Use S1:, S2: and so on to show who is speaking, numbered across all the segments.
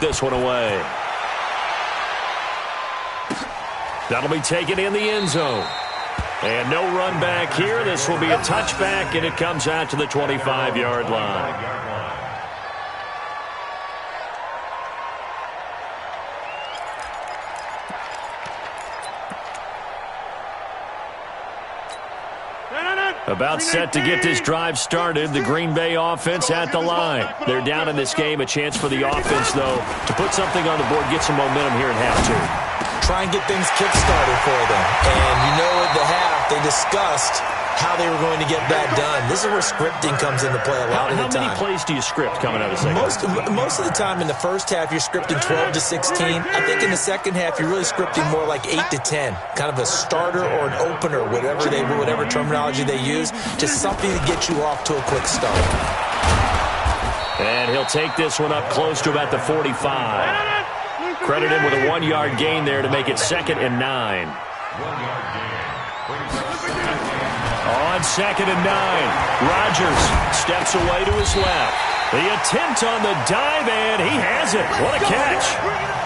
S1: this one away. That'll be taken in the end zone. And no run back here. This will be a touchback, and it comes out to the 25-yard line. About set to get this drive started. The Green Bay offense at the line. They're down in this game. A chance for the offense, though, to put something on the board, get some momentum here at half two.
S2: Try and get things kick-started for them. And you know at the half, they discussed how they were going to get that done. This is where scripting comes into play a lot of the time.
S1: How many plays do you script coming out of the second?
S2: Most of the time in the first half, you're scripting 12 to 16. I think in the second half, you're really scripting more like 8 to 10. Kind of a starter or an opener, whatever terminology they use. Just something to get you off to a quick start.
S1: And he'll take this one up close to about the 45. Credit him with a 1-yard gain there to make it 2nd and 9. On 2nd and 9, Rodgers steps away to his left. The attempt on the dive, and he has it. What a catch.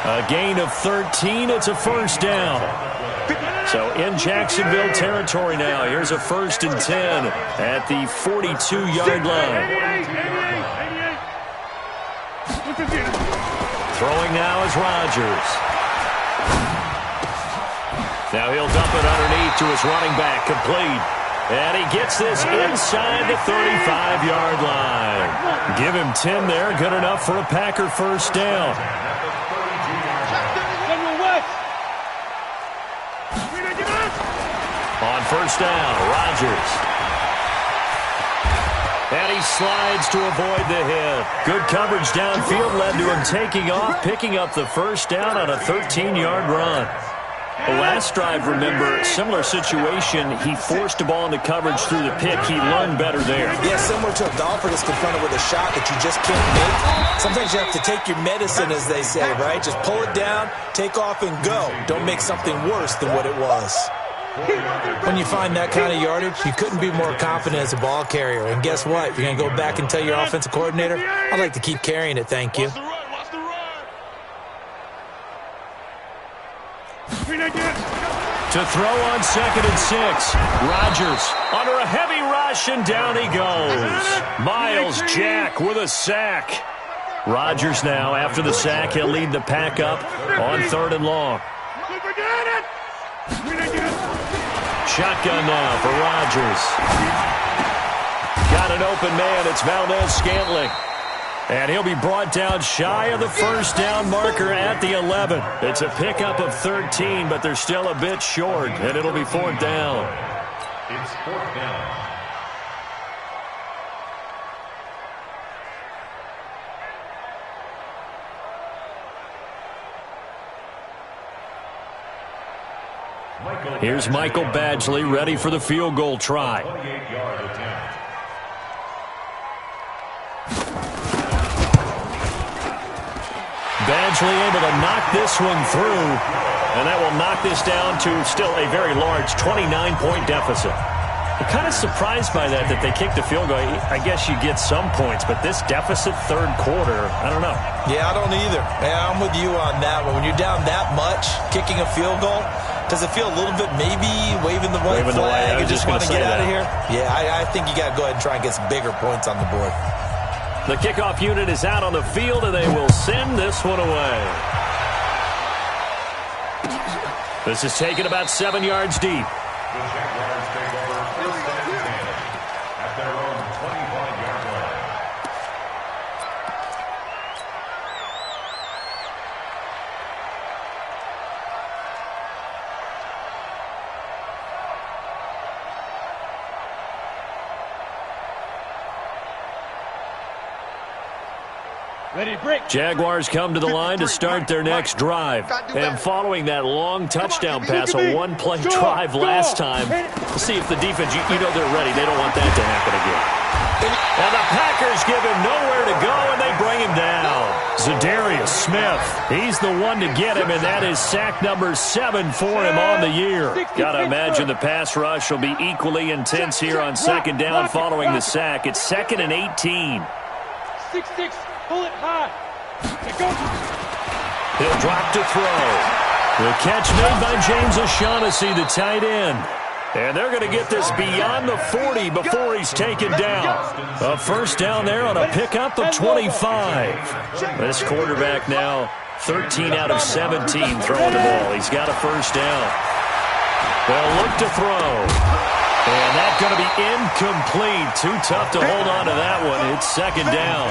S1: A gain of 13. It's a first down. So in Jacksonville territory now. Here's a 1st and 10 at the 42-yard line. Throwing now is Rodgers. Now he'll dump it underneath to his running back, complete. And he gets this inside the 35-yard line. Give him 10 there, good enough for a Packer first down. On first down, Rodgers. And he slides to avoid the hit. Good coverage downfield led to him taking off, picking up the first down on a 13-yard run. The last drive, remember, similar situation. He forced the ball into coverage through the pick. He learned better there.
S2: Yeah, similar to a golfer that's confronted with a shot that you just can't make. Sometimes you have to take your medicine, as they say, right? Just pull it down, take off, and go. Don't make something worse than what it was. When you find that kind of yardage, you couldn't be more confident as a ball carrier. And guess what? You're going to go back and tell your offensive coordinator, I'd like to keep carrying it, thank you.
S1: To throw on 2nd and 6. Rodgers under a heavy rush, and down he goes. Miles Jack with a sack. Rodgers now, after the sack, he'll lead the pack up on 3rd and long. Shotgun now for Rodgers. Got an open man. It's Valdez-Scantling. And he'll be brought down shy of the first down marker at the 11. It's a pickup of 13, but they're still a bit short, and it'll be 4th down.
S3: It's 4th down.
S1: Here's Michael Badgley ready for the field goal try.
S3: 28-yard attempt.
S1: Badgley able to knock this one through, and that will knock this down to still a very large 29-point deficit. I'm kind of surprised by that they kicked the field goal. I guess you get some points, but this deficit 3rd quarter, I don't know.
S2: Yeah, I don't either. Yeah, I'm with you on that one. When you're down that much, kicking a field goal, does it feel a little bit maybe waving the white flag and just want to get out of here? Yeah, I think you got to go ahead and try and get some bigger points on the board.
S1: The kickoff unit is out on the field, and they will send this one away. This is taken about 7 yards deep.
S3: The Jaguars take over 1st and 10 at their own 25-yard line.
S1: Jaguars come to the line to start their next drive. And following that long touchdown pass, a one-play drive last time, we'll see if the defense, you know they're ready. They don't want that to happen again. And the Packers give him nowhere to go, and they bring him down. Zadarius Smith, he's the one to get him, and that is sack number 7 for him on the year. Got to imagine the pass rush will be equally intense here on 2nd down following the sack. It's 2nd and 18.
S4: 6-6, pull it high. Go.
S1: He'll drop to throw. The catch made by James O'Shaughnessy, the tight end. And they're going to get this beyond the 40 before he's taken down. A first down there on a pickup of 25. This quarterback now 13 out of 17 throwing the ball. He's got a first down. They'll look to throw. And that's going to be incomplete. Too tough to hold on to that one. It's second down.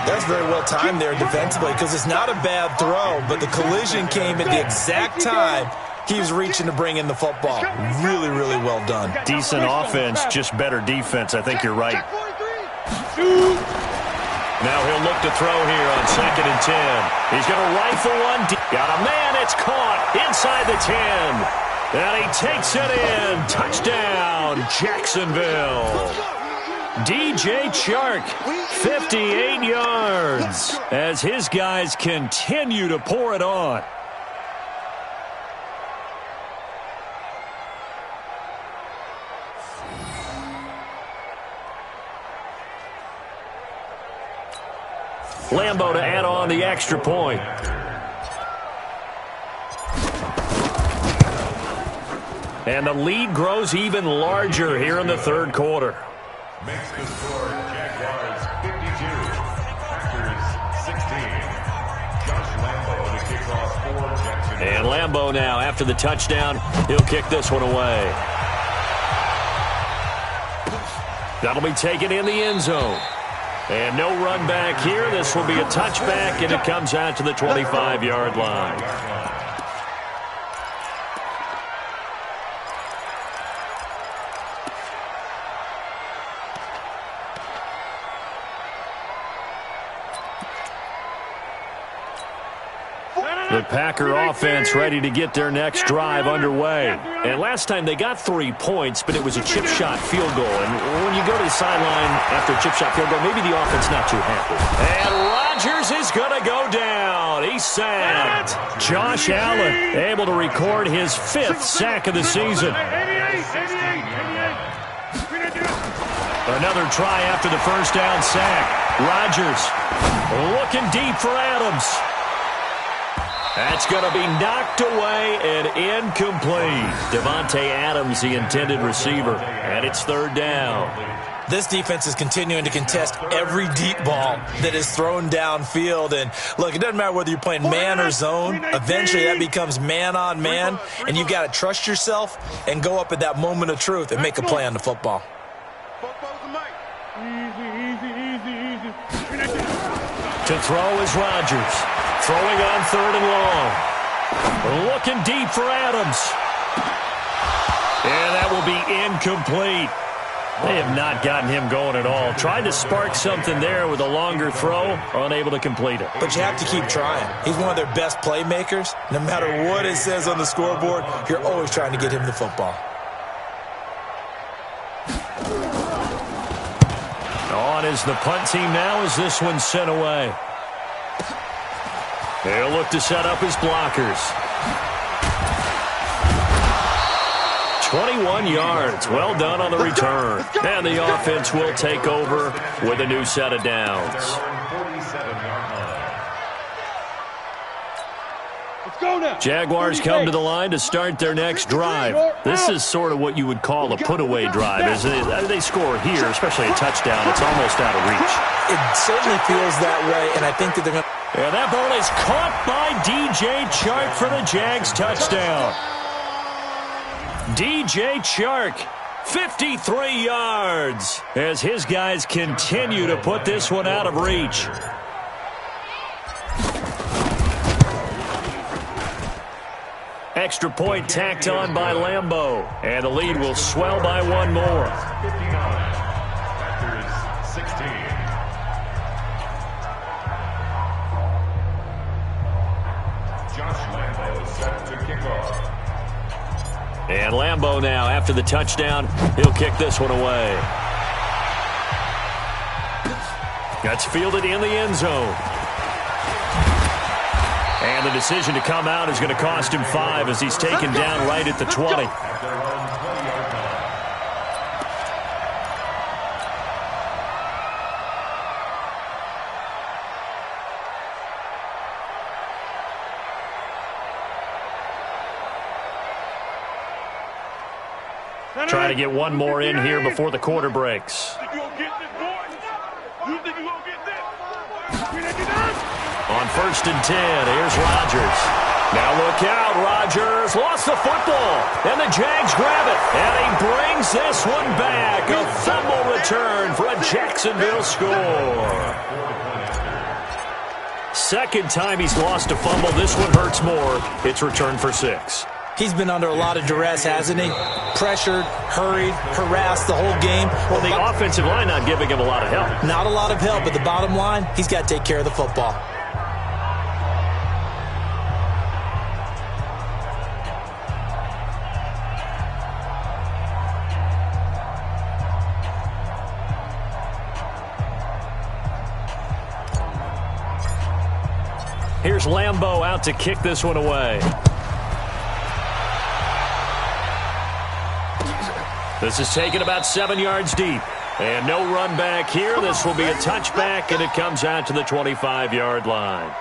S2: That's very well timed there defensively because it's not a bad throw, but the collision came at the exact time he was reaching to bring in the football. Really, really well done.
S1: Decent offense, just better defense. I think you're right. Now he'll look to throw here on 2nd and 10. He's going to rifle one. Got a man. It's caught inside the 10. And he takes it in. Touchdown, Jacksonville. DJ Chark, 58 yards, as his guys continue to pour it on. Lambo to add on the extra point. And the lead grows even larger here in the third quarter.
S3: Makes the score Jaguars 52, Packers 16. Josh Lambo to kick off for Jacksonville.
S1: And Lambo now, after the touchdown, he'll kick this one away. That'll be taken in the end zone. And no run back here. This will be a touchback, and it comes out to the 25-yard line. The Packer offense ready to get their next drive underway. And last time they got 3 points, but it was a chip shot field goal. And when you go to the sideline after a chip shot field goal, maybe the offense not too happy. And Rodgers is going to go down. He's sacked. Josh Allen able to record his 5th sack of the season. Another try after the first down sack. Rodgers looking deep for Adams. That's going to be knocked away and incomplete. Devontae Adams, the intended receiver, and it's third down.
S2: This defense is continuing to contest every deep ball that is thrown downfield. And, look, it doesn't matter whether you're playing man or zone. Eventually that becomes man on man, and you've got to trust yourself and go up at that moment of truth and make a play on the football.
S1: To throw is Rodgers. Throwing on 3rd and long. Looking deep for Adams. And that will be incomplete. They have not gotten him going at all. Tried to spark something there with a longer throw, unable to complete it.
S2: But you have to keep trying. He's one of their best playmakers. No matter what it says on the scoreboard, you're always trying to get him the football.
S1: On is the punt team now as this one's sent away. They'll look to set up his blockers. 21 yards. Well done on the return. And the offense will take over with a new set of downs. Jaguars come to the line to start their next drive. This is sort of what you would call a put-away drive. As they score here, especially a touchdown, it's almost out of reach.
S2: It certainly feels that way, and I think that they're going to...
S1: And that ball is caught by DJ Chark for the Jags touchdown. DJ Chark, 53 yards, as his guys continue to put this one out of reach. Extra point tacked on by Lambo, and the lead will swell by one more.
S3: 59, Packers 16. Josh Lambo set to kick off.
S1: And Lambo now, after the touchdown, he'll kick this one away. That's fielded in the end zone. And the decision to come out is going to cost him 5 as he's taken down right at the 20. Trying to get one more in here before the quarter breaks. On 1st and 10, here's Rodgers. Now look out, Rodgers lost the football, and the Jags grab it, and he brings this one back. A fumble return for a Jacksonville score. Second time he's lost a fumble. This one hurts more. It's returned for 6.
S2: He's been under a lot of duress, hasn't he? Pressured, hurried, harassed the whole game.
S1: Well, the offensive line not giving him a lot of help.
S2: Not a lot of help, but the bottom line, he's got to take care of the football.
S1: Here's Lambeau out to kick this one away. This is taken about 7 yards deep. And no run back here. This will be a touchback, and it comes out to the 25-yard line.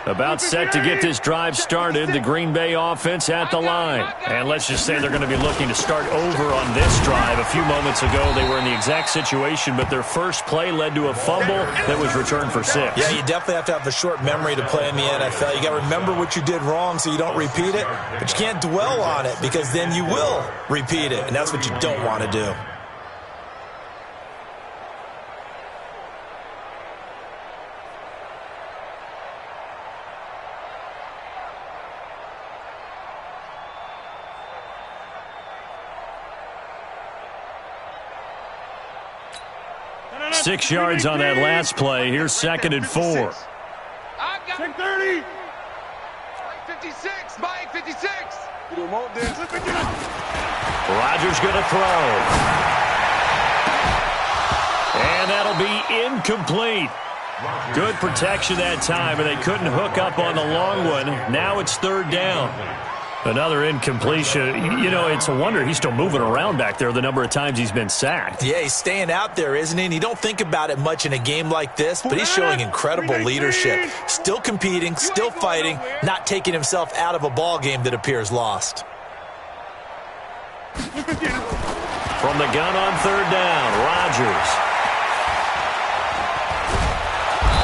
S1: About set to get this drive started. The Green Bay offense at the line. And let's just say they're going to be looking to start over on this drive. A few moments ago, they were in the exact situation, but their first play led to a fumble that was returned for 6.
S2: Yeah, you definitely have to have a short memory to play in the NFL. You got to remember what you did wrong so you don't repeat it, but you can't dwell on it because then you will repeat it, and that's what you don't want to do.
S1: Six yards on that last play. Here's 2nd and 4.
S4: 30. 56. Mike, 56.
S1: Rodgers going to throw. And that'll be incomplete. Good protection that time, and they couldn't hook up on the long one. Now it's 3rd down. Another incompletion. You know, it's a wonder he's still moving around back there the number of times he's been sacked.
S2: Yeah, he's staying out there, isn't he? And you don't think about it much in a game like this, but he's showing incredible leadership. Still competing, still fighting, not taking himself out of a ball game that appears lost.
S1: From the gun on 3rd down, Rodgers.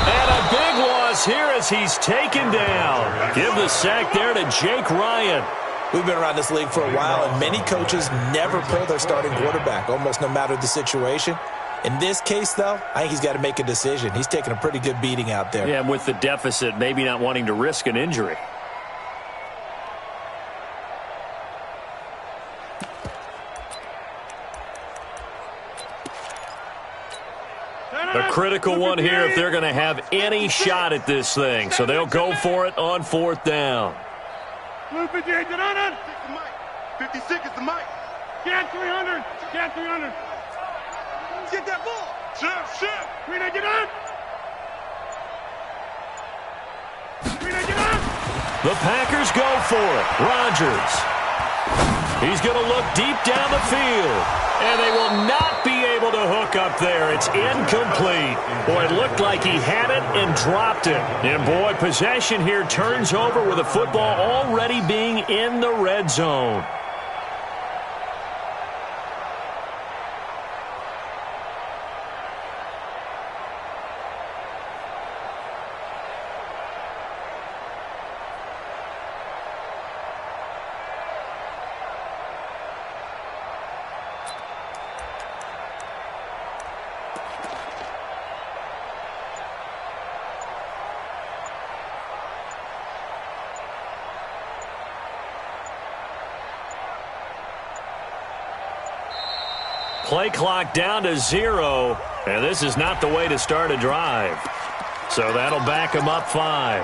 S1: And a big loss here as he's taken down. Give the sack there to Jake Ryan.
S2: We've been around this league for a while, and many coaches never pull their starting quarterback, almost no matter the situation. In this case, though, I think he's got to make a decision. He's taking a pretty good beating out there.
S1: Yeah, and with the deficit, maybe not wanting to risk an injury. A critical one here if they're going to have any shot at this thing. So they'll go for it on 4th down.
S4: 56 is the mic. Get 300. Get 300. Get that ball. Shift. Rena, get up. Rena, get up.
S1: The Packers go for it. Rodgers. He's going to look deep down the field. And they will not be able to hook up there. It's incomplete. Boy, it looked like he had it and dropped it. And, boy, possession here turns over with the football already being in the red zone. Play clock down to 0, and this is not the way to start a drive. So that'll back them up 5.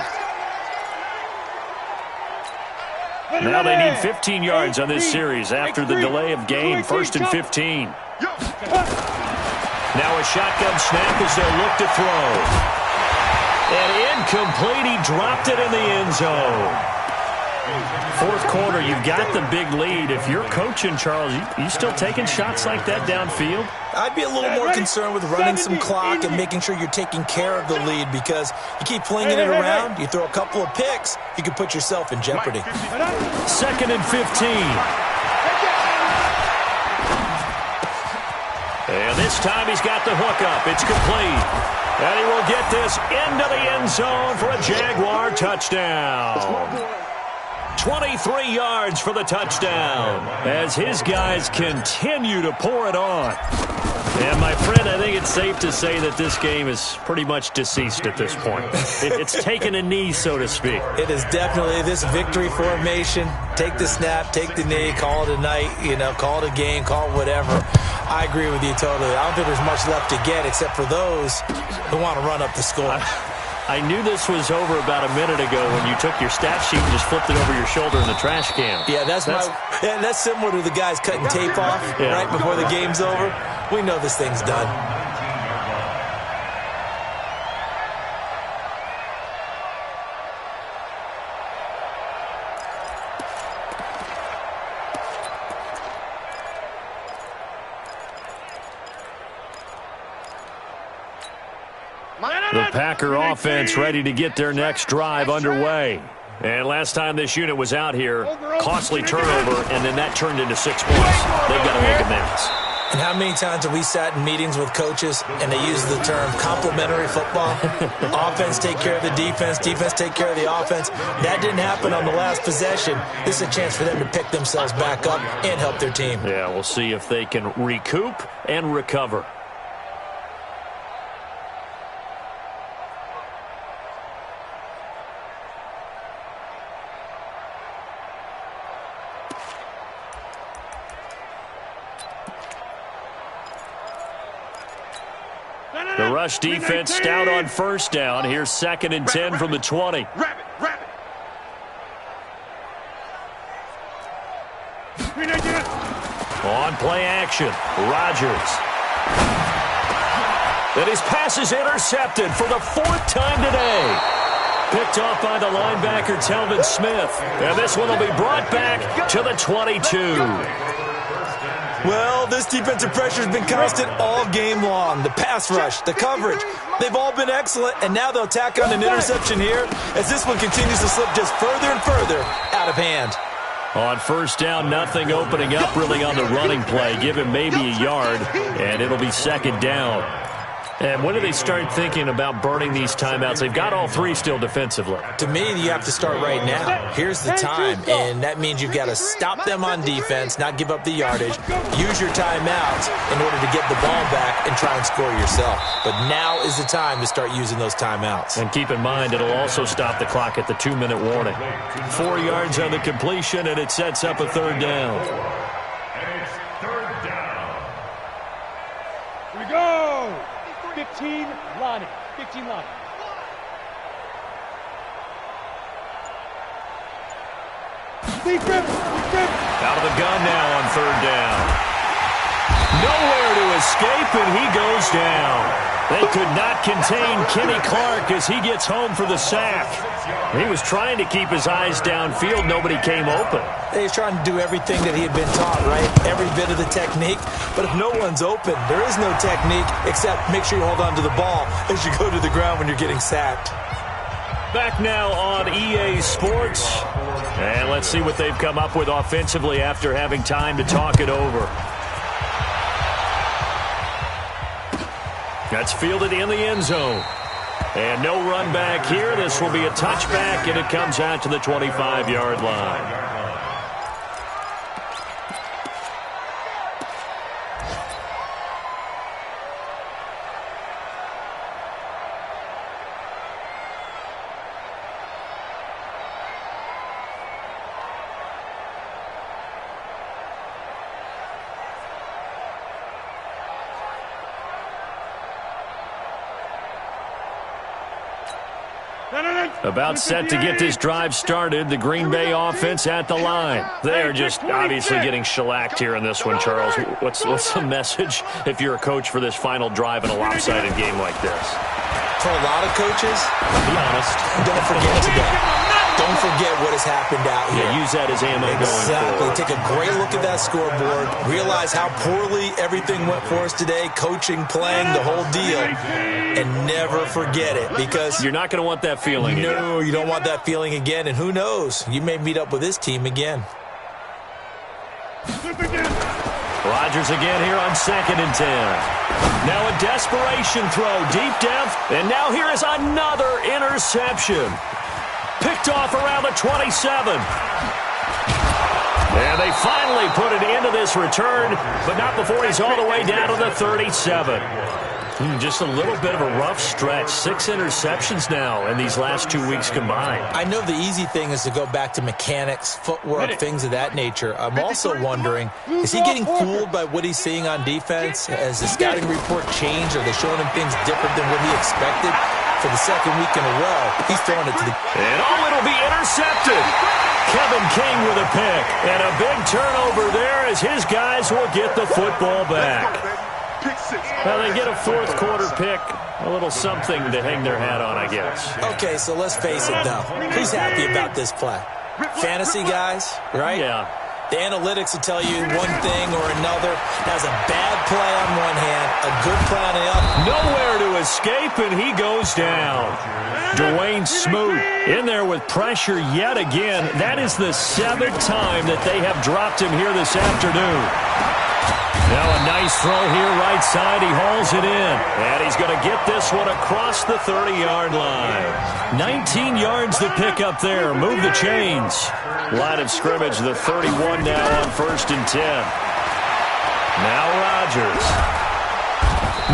S1: Now they need 15 yards on this series after the delay of game. 1st and 15. Now a shotgun snap as they look to throw. And incomplete. He dropped it in the end zone. 4th quarter, you've got the big lead. If you're coaching, Charles, you still taking shots like that downfield?
S2: I'd be a little more concerned with running some clock and making sure you're taking care of the lead, because you keep flinging it around, you throw a couple of picks, you can put yourself in jeopardy.
S1: 2nd and 15. And this time he's got the hook up. It's complete. And he will get this into the end zone for a Jaguar touchdown. 23 yards for the touchdown as his guys continue to pour it on. And, my friend, I think it's safe to say that this game is pretty much deceased at this point. It's taken a knee, so to speak.
S2: It is definitely this victory formation. Take the snap, take the knee, call it a night, call it a game, call it whatever. I agree with you totally. I don't think there's much left to get except for those who want to run up the score.
S1: I knew this was over about a minute ago when you took your stat sheet and just flipped it over your shoulder in the trash can.
S2: Yeah, that's similar to the guys cutting tape off right before the game's over. We know this thing's done.
S1: The Packer offense ready to get their next drive underway. And last time this unit was out here, costly turnover, and then that turned into 6 points. They've got to make amends.
S2: And how many times have we sat in meetings with coaches and they use the term complementary football? Offense take care of the defense, defense take care of the offense. That didn't happen on the last possession. This is a chance for them to pick themselves back up and help their team.
S1: Yeah, we'll see if they can recoup and recover. The rush defense stout on first down. Here's 2nd and 10 from the 20. On play action, Rodgers. And his pass is intercepted for the 4th time today. Picked off by the linebacker, Telvin Smith. And this one will be brought back to the 22.
S2: Well, this defensive pressure has been constant all game long. The pass rush, the coverage, they've all been excellent, and now they'll tack on an interception here as this one continues to slip just further and further out of hand.
S1: On first down, nothing opening up really on the running play. Give him maybe a yard, and it'll be 2nd down. And when do they start thinking about burning these timeouts? They've got all 3 still defensively.
S2: To me, you have to start right now. Here's the time, and that means you've got to stop them on defense, not give up the yardage, use your timeouts in order to get the ball back and try and score yourself. But now is the time to start using those timeouts.
S1: And keep in mind, it'll also stop the clock at the 2-minute warning. 4 yards on the completion, and it sets up a 3rd down.
S3: And it's 3rd down.
S4: Here we go. 15 Lonnie. 15 Lonnie.
S1: Out of the gun now on 3rd down. Nowhere to escape, and he goes down. They could not contain Kenny Clark as he gets home for the sack. He was trying to keep his eyes downfield. Nobody came open.
S2: He's trying to do everything that he had been taught, right? Every bit of the technique. But if no one's open, there is no technique except make sure you hold on to the ball as you go to the ground when you're getting sacked.
S1: Back now on EA Sports. And let's see what they've come up with offensively after having time to talk it over. That's fielded in the end zone. And no run back here. This will be a touchback, and it comes out to the 25-yard line. About set to get this drive started. The Green Bay offense at the line. They're just obviously getting shellacked here in this one, Charles. What's the message if you're a coach for this final drive in a lopsided game like this?
S2: For a lot of coaches,
S1: Be honest.
S2: don't forget today. don't forget what has happened out here.
S1: Yeah, use that as ammo going forward.
S2: Take a great look at that scoreboard. Realize how poorly everything went for us today, coaching, playing, the whole deal. And never forget it, because
S1: you're not going to want that feeling again.
S2: No, you don't want that feeling again. And who knows? You may meet up with this team again.
S1: Rodgers again here on 2nd and 10. Now a desperation throw deep down. And now here is another interception. Picked off around the 27. And they finally put an end to this return, but not before he's all the way down to the 37. Just a little bit of a rough stretch. 6 interceptions now in these last 2 weeks combined.
S2: I know the easy thing is to go back to mechanics, footwork, things of that nature. I'm also wondering, is he getting fooled by what he's seeing on defense? Has the scouting report changed? Are they showing him things different than what he expected? For the second week in a row, he's throwing it to the...
S1: And it'll be intercepted. Kevin King with a pick. And a big turnover there as his guys will get the football back. Well, they get a fourth quarter pick. A little something to hang their hat on, I guess.
S2: Okay, so let's face it, though. Who's happy about this play? Fantasy guys, right?
S1: Yeah.
S2: The analytics will tell you one thing or another. That's a bad play on one hand, a good play on the other.
S1: Nowhere to escape, and he goes down. Dwayne Smoot in there with pressure yet again. That is the 7th time that they have dropped him here this afternoon. Now a nice throw here right side. He hauls it in. And he's going to get this one across the 30-yard line. 19 yards to pick up there. Move the chains. Line of scrimmage, the 31 now on 1st and 10. Now Rodgers.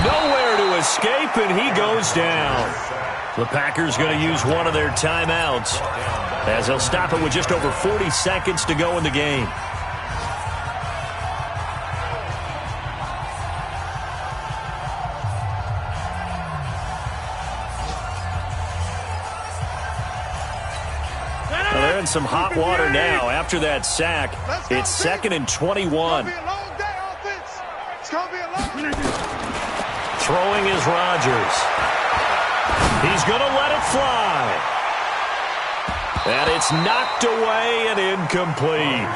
S1: Nowhere to escape, and he goes down. The Packers going to use one of their timeouts as they'll stop it with just over 40 seconds to go in the game. They're in some hot water now after that sack. It's 2nd and 21. Throwing is Rodgers. He's going to let it fly. And it's knocked away and incomplete.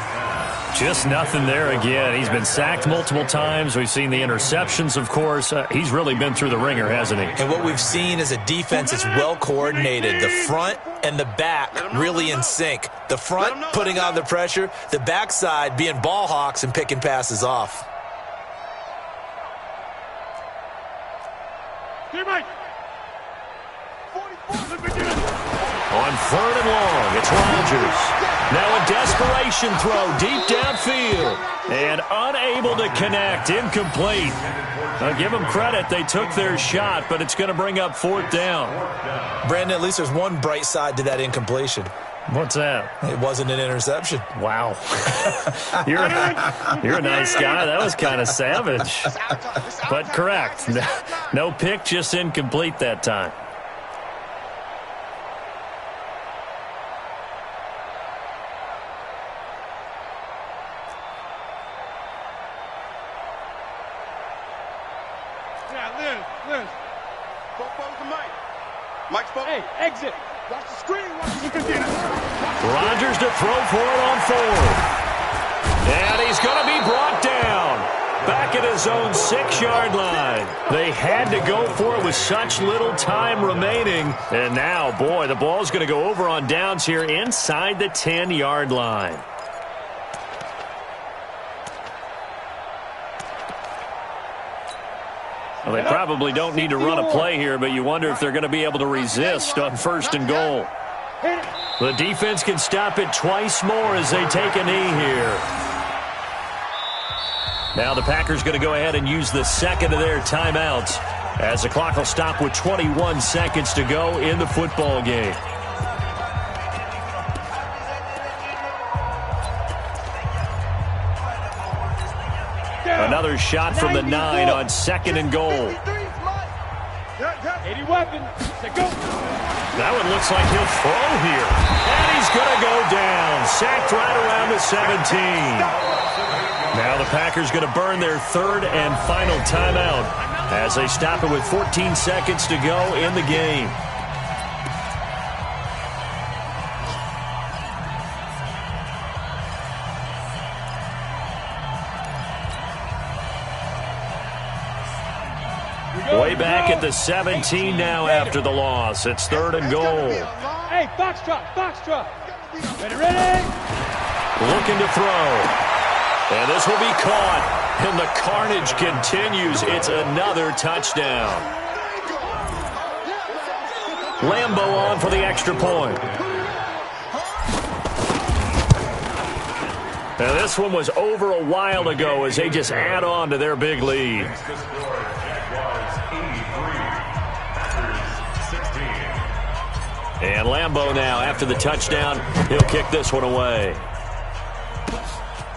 S1: Just nothing there again. He's been sacked multiple times. We've seen the interceptions, of course. He's really been through the ringer, hasn't he?
S2: And what we've seen is a defense that's well coordinated. The front and the back really in sync. The front putting on the pressure, the backside being ball hawks and picking passes off.
S1: On 3rd and long, it's Rodgers. Now a desperation throw deep downfield. And unable to connect. Incomplete. I'll give them credit. They took their shot, but it's going to bring up 4th down.
S2: Brandon, at least there's one bright side to that incompletion.
S1: What's that?
S2: It wasn't an interception.
S1: Wow. You're a nice guy. That was kind of savage. But correct. No pick, just incomplete that time.
S4: Liz. Go forward to Mike. Mike's forward. Hey, exit. Watch the screen.
S1: Rodgers to throw for it on 4th. And he's going to be brought down. Back at his own 6-yard line. They had to go for it with such little time remaining. And now, boy, the ball's going to go over on downs here inside the 10-yard line. Well, they probably don't need to run a play here, but you wonder if they're going to be able to resist on 1st and goal. The defense can stop it twice more as they take a knee here. Now the Packers going to go ahead and use the 2nd of their timeouts as the clock will stop with 21 seconds to go in the football game. Another shot from the 9 on 2nd and goal.
S4: 80 weapons. Go.
S1: That one looks like he'll throw here. And he's going to go down. Sacked right around the 17. Now the Packers going to burn their 3rd and final timeout as they stop it with 14 seconds to go in the game. Way back at the 17 now after the loss. It's 3rd and goal.
S4: Hey, foxtrot. Ready?
S1: Looking to throw. And this will be caught. And the carnage continues. It's another touchdown. Lambeau on for the extra point. And this one was over a while ago as they just add on to their big lead. And Lambeau now, after the touchdown, he'll kick this one away.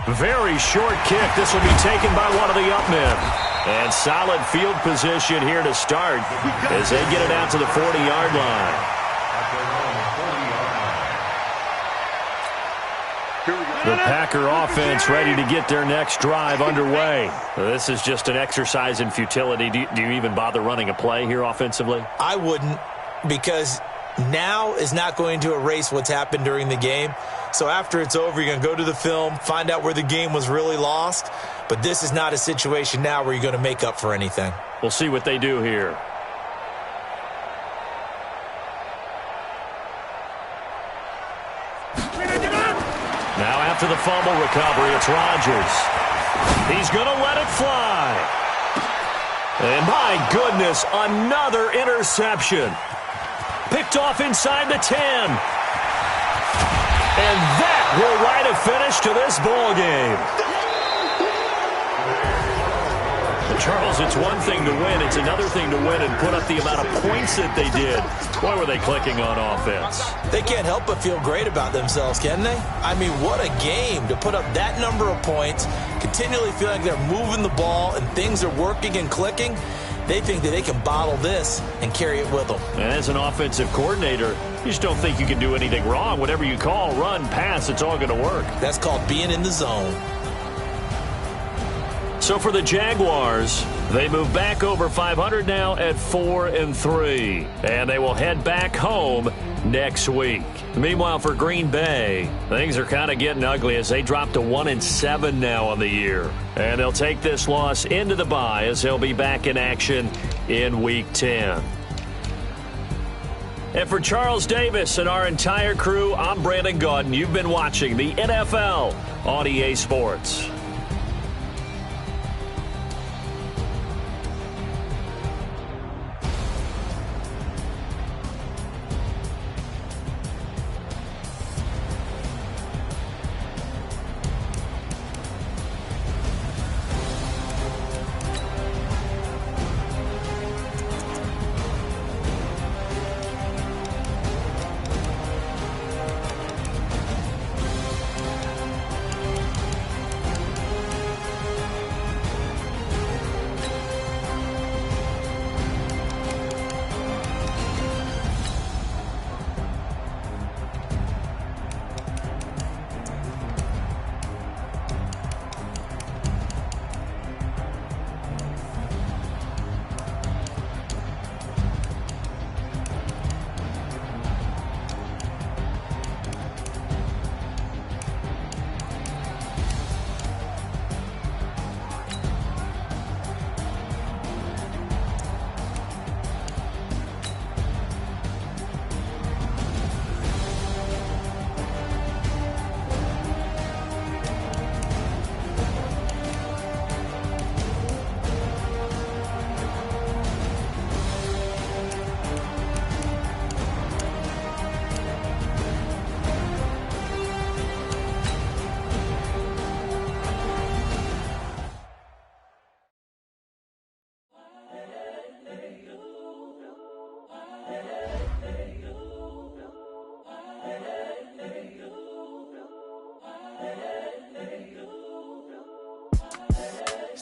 S1: Very short kick. This will be taken by one of the up men. And solid field position here to start as they get it out to the 40-yard line. The Packer offense ready to get their next drive underway. This is just an exercise in futility. Do you even bother running a play here offensively?
S2: I wouldn't, because now is not going to erase what's happened during the game. So after it's over, you're going to go to the film, find out where the game was really lost. But this is not a situation now where you're going to make up for anything.
S1: We'll see what they do here. Now after the fumble recovery, it's Rodgers. He's going to let it fly. And my goodness, another interception. Picked off inside the 10. And that will write a finish to this ball game. Charles, it's one thing to win. It's another thing to win and put up the amount of points that they did. Boy, were they clicking on offense.
S2: They can't help but feel great about themselves, can they? I mean, what a game to put up that number of points, continually feel like they're moving the ball and things are working and clicking. They think that they can bottle this and carry it with them.
S1: And as an offensive coordinator, you just don't think you can do anything wrong. Whatever you call, run, pass, it's all going to work.
S2: That's called being in the zone.
S1: So for the Jaguars, they move back over 500 now at 4-3. And they will head back home next week. Meanwhile, for Green Bay, things are kind of getting ugly as they drop to 1-7 now on the year. And they'll take this loss into the bye as they'll be back in action in Week 10. And for Charles Davis and our entire crew, I'm Brandon Gaudin. You've been watching the NFL on EA Sports.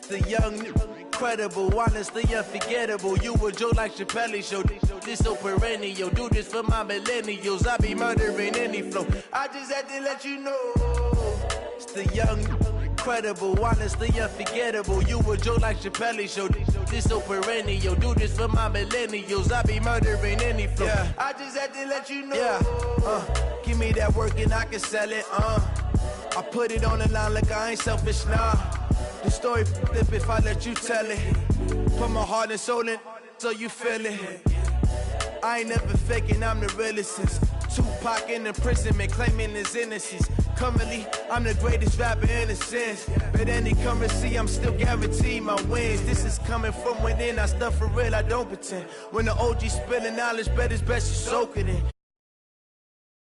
S5: The young, incredible, honestly unforgettable. You a Joe like Chappelle show. This so perennial. Do this for my millennials. I be murdering any flow. I just had to let you know. It's the young, incredible, honestly unforgettable. You a Joe like Chappelle show. This so perennial. Do this for my millennials. I be murdering any flow. Yeah. I just had to let you know. Yeah. Give me that work and I can sell it. I put it on the line like I ain't selfish, nah. The story flip if I let you tell it. Put my heart and soul in. so you feel it. I ain't never faking, I'm the realest since Tupac in imprisonment, claiming his innocence. Currently, I'm the greatest rapper in a sense. But any currency, I'm still guaranteed my wins. This is coming from within, I stuff for real, I don't pretend. When the OG spilling knowledge, bet it's best you soak it in.